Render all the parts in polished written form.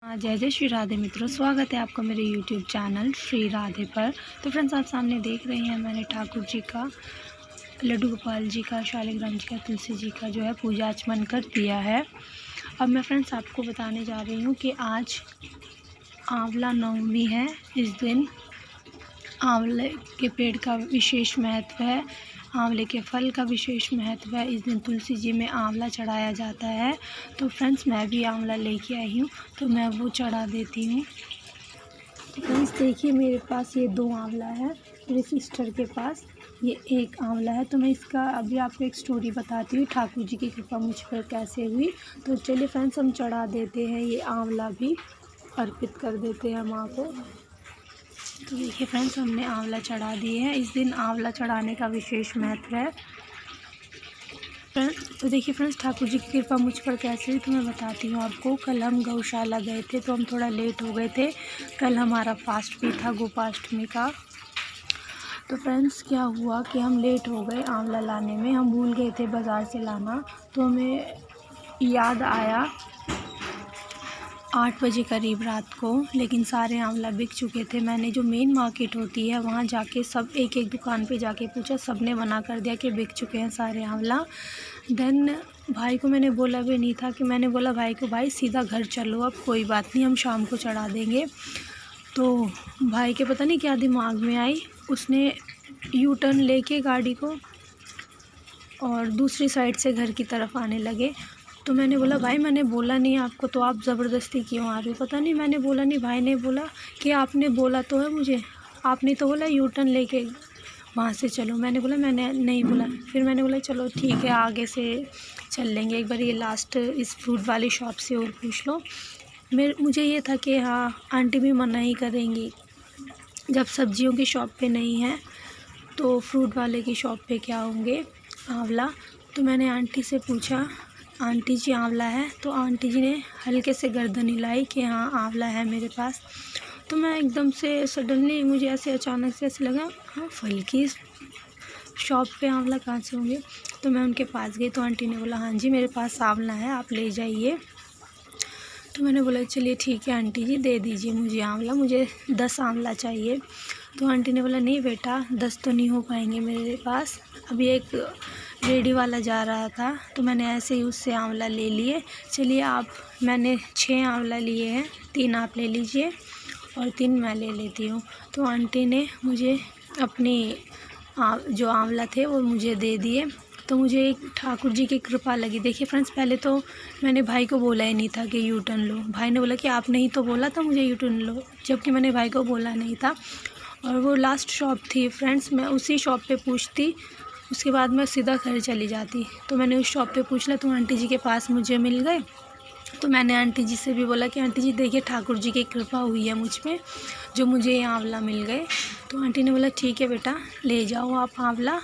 जय जय श्री राधे मित्रों, स्वागत है आपका मेरे YouTube चैनल श्री राधे पर। तो फ्रेंड्स, आप सामने देख रहे हैं मैंने ठाकुर जी का, लड्डू गोपाल जी का, शालिग्राम जी का, तुलसी जी का जो है पूजा आचमन कर दिया है। अब मैं फ्रेंड्स आपको बताने जा रही हूँ कि आज आंवला नवमी है। इस दिन आंवले के पेड़ का विशेष महत्व है, आंवले के फल का विशेष महत्व है। इस दिन तुलसी जी में आंवला चढ़ाया जाता है। तो फ्रेंड्स, मैं भी आंवला लेके आई हूँ, तो मैं वो चढ़ा देती हूँ। तो फ्रेंड्स देखिए, मेरे पास ये 2 आंवला है, मेरी सिस्टर के पास ये 1 आंवला है। तो मैं इसका अभी आपको एक स्टोरी बताती हूँ, ठाकुर जी की कृपा मुझ पर कैसे हुई। तो चलिए फ्रेंड्स, हम चढ़ा देते हैं, ये आंवला भी अर्पित कर देते हैं माँ को। तो देखिए फ्रेंड्स, हमने आंवला चढ़ा दिए हैं। इस दिन आंवला चढ़ाने का विशेष महत्व है। तो देखिए फ्रेंड्स, ठाकुर जी की कृपा मुझ पर कैसे हुई तो मैं बताती हूँ आपको। कल हम गौशाला गए थे, तो हम थोड़ा लेट हो गए थे। कल हमारा फास्ट भी था गोपाष्टमी का। तो फ्रेंड्स, क्या हुआ कि हम लेट हो गए आंवला लाने में, हम भूल गए थे बाज़ार से लाना। तो हमें याद आया 8 बजे करीब रात को, लेकिन सारे आंवला बिक चुके थे। मैंने जो मेन मार्केट होती है वहाँ जाके सब एक एक दुकान पे जाके पूछा, सब ने मना कर दिया कि बिक चुके हैं सारे आंवला। देन भाई को मैंने बोला भी नहीं था, कि मैंने बोला भाई को, भाई सीधा घर चलो, अब कोई बात नहीं, हम शाम को चढ़ा देंगे। तो भाई के पता नहीं क्या दिमाग में आई, उसने यू टर्न लेके गाड़ी को और दूसरी साइड से घर की तरफ आने लगे। तो मैंने बोला, भाई मैंने बोला नहीं आपको, तो आप ज़बरदस्ती क्यों आ रहे हो? पता नहीं, मैंने बोला नहीं। भाई ने बोला कि आपने बोला तो है मुझे, आपने तो बोला यू टर्न लेके वहाँ से चलो। मैंने बोला मैंने नहीं बोला। फिर मैंने बोला चलो ठीक है, आगे से चल लेंगे, एक बार ये लास्ट इस फ्रूट वाली शॉप से और पूछ लो। मुझे ये था कि हाँ आंटी भी मना ही करेंगी, जब सब्जियों की शॉप पे नहीं है तो फ्रूट वाले की शॉप पे क्या होंगे, आंवला। तो मैंने आंटी से पूछा, आंटी जी आंवला है? तो आंटी जी ने हल्के से गर्दन हिलाई कि हाँ आंवला है मेरे पास। तो मैं एकदम से सडनली, मुझे ऐसे अचानक से ऐसे लगा, हाँ फल की शॉप पे आंवला कहाँ से होंगे? तो मैं उनके पास गई, तो आंटी ने बोला हाँ जी मेरे पास आंवला है, आप ले जाइए। तो मैंने बोला चलिए ठीक है आंटी जी, दे दीजिए मुझे आंवला, मुझे 10 आंवला चाहिए। तो आंटी ने बोला नहीं बेटा, 10 तो नहीं हो पाएंगे मेरे पास। अभी एक रेडी वाला जा रहा था, तो मैंने ऐसे ही उससे आंवला ले लिए। चलिए मैंने 6 आंवला लिए हैं, 3 आप ले लीजिए और 3 मैं ले लेती हूँ। तो आंटी ने मुझे अपनी जो आंवला थे वो मुझे दे दिए। तो मुझे एक ठाकुर जी की कृपा लगी। देखिए फ्रेंड्स, पहले तो मैंने भाई को बोला ही नहीं था कि यू टर्न लो। भाई ने बोला कि आपने ही तो बोला था मुझे यू टर्न लो, जबकि मैंने भाई को बोला नहीं था। और वो लास्ट शॉप थी फ्रेंड्स, मैं उसी शॉप पे पूछती, उसके बाद मैं सीधा घर चली जाती। तो मैंने उस शॉप पे पूछ लिया, तो आंटी जी के पास मुझे मिल गए। तो मैंने आंटी जी से भी बोला कि आंटी जी देखिए, ठाकुर जी की कृपा हुई है मुझ पे, जो मुझे ये आंवला मिल गए। तो आंटी ने बोला ठीक है बेटा, ले जाओ आप आंवला।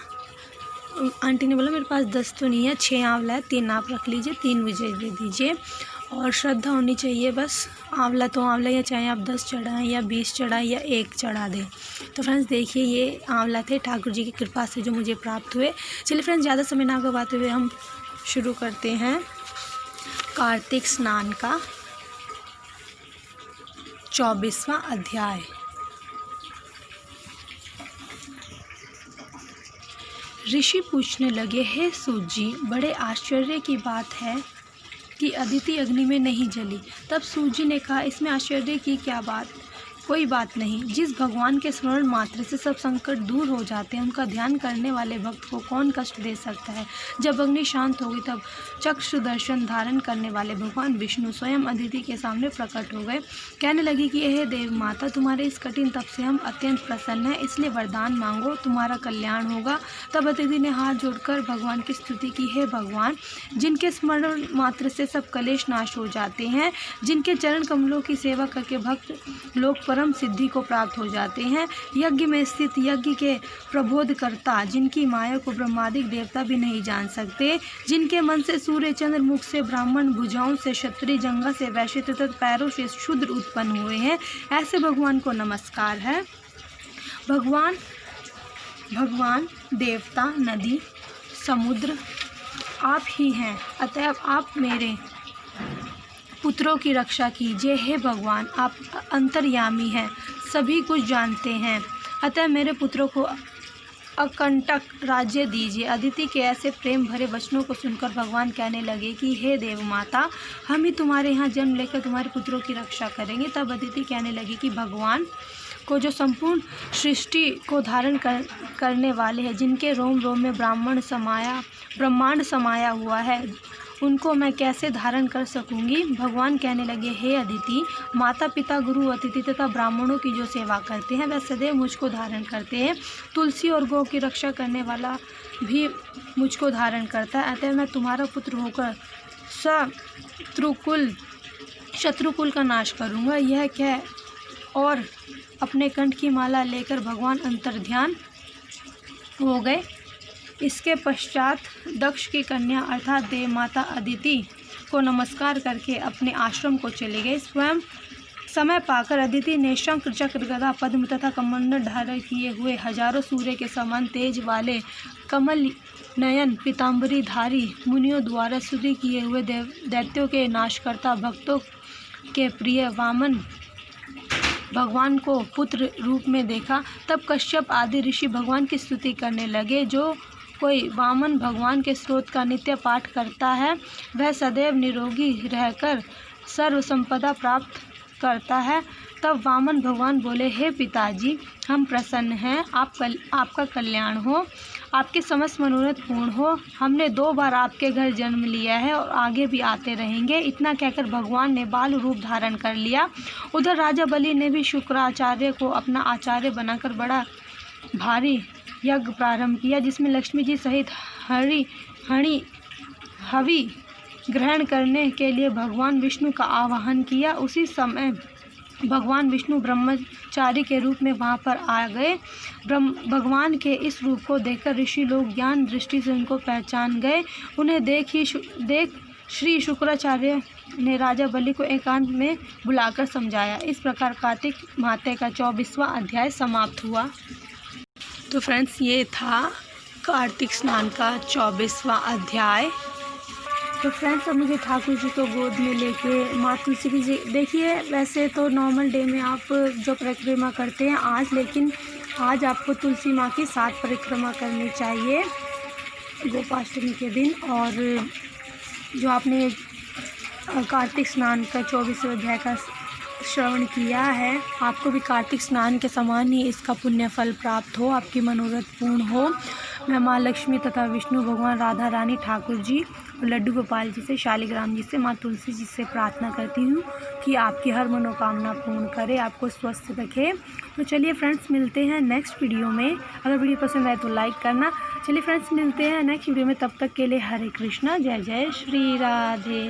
आंटी ने बोला मेरे पास 10 तो नहीं है, 6 आंवला है, 3 आप रख लीजिए, 3 मुझे दे दीजिए। और श्रद्धा होनी चाहिए बस, आंवला तो आंवला, या चाहे आप 10 चढ़ाएँ या 20 चढ़ाएँ या 1 चढ़ा दें। तो फ्रेंड्स देखिए, ये आंवला थे ठाकुर जी की कृपा से जो मुझे प्राप्त हुए। चलिए फ्रेंड्स, ज़्यादा समय ना गवाते हुए हम शुरू करते हैं कार्तिक स्नान का 24वां अध्याय। ऋषि पूछने लगे, हे सूत जी, बड़े आश्चर्य की बात है कि अदिति अग्नि में नहीं जली। तब सूत जी ने कहा, इसमें आश्चर्य की क्या बात? कोई बात नहीं। जिस भगवान के स्मरण मात्र से सब संकट दूर हो जाते हैं, उनका ध्यान करने वाले भक्त को कौन कष्ट दे सकता है? जब अग्नि शांत हो गई, तब चक्षु दर्शन धारण करने वाले भगवान विष्णु स्वयं अदिति के सामने प्रकट हो गए। कहने लगे कि हे देव माता, तुम्हारे इस कठिन तप से हम अत्यंत प्रसन्न हैं, इसलिए वरदान मांगो, तुम्हारा कल्याण होगा। तब अदिति ने हाथ जोड़कर भगवान की स्तुति की, हे भगवान, जिनके स्मरण मात्र से सब कलेश नाश हो जाते हैं, जिनके चरण कमलों की सेवा करके भक्त लोग परम सिद्धि को प्राप्त हो जाते हैं, यज्ञ में स्थित यज्ञ के प्रबोधकर्ता, जिनकी माया को ब्रह्मादिक देवता भी नहीं जान सकते, जिनके मन से सूर्य चंद्र, मुख से ब्राह्मण, भुजाओं से क्षत्रिय, जंघा से वैश्य तथा पैरों से शूद्र उत्पन्न हुए हैं, ऐसे भगवान को नमस्कार है। भगवान देवता, नदी, समुद्र आप ही हैं, अतएव आप मेरे पुत्रों की रक्षा कीजिए। हे भगवान, आप अंतर्यामी हैं, सभी कुछ जानते हैं, अतः मेरे पुत्रों को अकंटक राज्य दीजिए। अदिति के ऐसे प्रेम भरे वचनों को सुनकर भगवान कहने लगे कि हे देव माता, हम ही तुम्हारे यहाँ जन्म लेकर तुम्हारे पुत्रों की रक्षा करेंगे। तब अदिति कहने लगी कि भगवान को जो संपूर्ण सृष्टि को धारण करने वाले हैं, जिनके रोम रोम में ब्रह्मांड समाया हुआ है, उनको मैं कैसे धारण कर सकूंगी। भगवान कहने लगे, हे अदिति, माता पिता गुरु अतिथि तथा ब्राह्मणों की जो सेवा करते हैं वह सदैव मुझको धारण करते हैं। तुलसी और गौ की रक्षा करने वाला भी मुझको धारण करता है, अतः मैं तुम्हारा पुत्र होकर शत्रुकुल का नाश करूँगा। यह कह और अपने कंठ की माला लेकर भगवान अंतर्ध्यान हो गए। इसके पश्चात दक्ष की कन्या अर्थात देव माता अदिति को नमस्कार करके अपने आश्रम को चले गए। स्वयं समय पाकर अदिति ने शंख चक्र गदा पद्म तथा कमंडल धारण किए हुए हजारों सूर्य के समान तेज वाले कमल नयन पीताम्बरी धारी मुनियों द्वारा स्तुति किए हुए दैत्यों के नाशकर्ता भक्तों के प्रिय वामन भगवान को पुत्र रूप में देखा। तब कश्यप आदि ऋषि भगवान की स्तुति करने लगे। जो कोई वामन भगवान के स्त्रोत का नित्य पाठ करता है वह सदैव निरोगी रहकर सर्व संपदा प्राप्त करता है। तब वामन भगवान बोले, हे पिताजी, हम प्रसन्न हैं, आपका कल्याण हो, आपके समस्त मनोरथ पूर्ण हो। हमने 2 बार आपके घर जन्म लिया है और आगे भी आते रहेंगे। इतना कहकर भगवान ने बाल रूप धारण कर लिया। उधर राजा बलि ने भी शुक्राचार्य को अपना आचार्य बनाकर बड़ा भारी यज्ञ प्रारंभ किया, जिसमें लक्ष्मी जी सहित हवि ग्रहण करने के लिए भगवान विष्णु का आवाहन किया। उसी समय भगवान विष्णु ब्रह्मचारी के रूप में वहां पर आ गए। भगवान के इस रूप को देखकर ऋषि लोग ज्ञान दृष्टि से उनको पहचान गए। उन्हें देख श्री शुक्राचार्य ने राजा बलि को एकांत में बुलाकर समझाया। इस प्रकार कार्तिक माह का 24वां अध्याय समाप्त हुआ। तो फ्रेंड्स, ये था कार्तिक स्नान का 24वां अध्याय। तो फ्रेंड्स, अब मुझे ठाकुर जी को गोद में लेके माँ तुलसी जी, देखिए वैसे तो नॉर्मल डे में आप जो परिक्रमा करते हैं आज, लेकिन आज आपको तुलसी माँ की 7 परिक्रमा करनी चाहिए गोपाष्टमी के दिन। और जो आपने कार्तिक स्नान का 24वें अध्याय का श्रवण किया है, आपको भी कार्तिक स्नान के समान ही इसका पुण्य फल प्राप्त हो, आपकी मनोरथ पूर्ण हो। मैं माँ लक्ष्मी तथा विष्णु भगवान, राधा रानी, ठाकुर जी और लड्डू गोपाल जी से, शालिग्राम जी से, माँ तुलसी जी से प्रार्थना करती हूँ कि आपकी हर मनोकामना पूर्ण करे, आपको स्वस्थ रखे। तो चलिए फ्रेंड्स, मिलते हैं नेक्स्ट वीडियो में। अगर वीडियो पसंद आए तो लाइक करना। चलिए फ्रेंड्स, मिलते हैं नेक्स्ट वीडियो में। तब तक के लिए हरे कृष्णा, जय जय श्री राधे।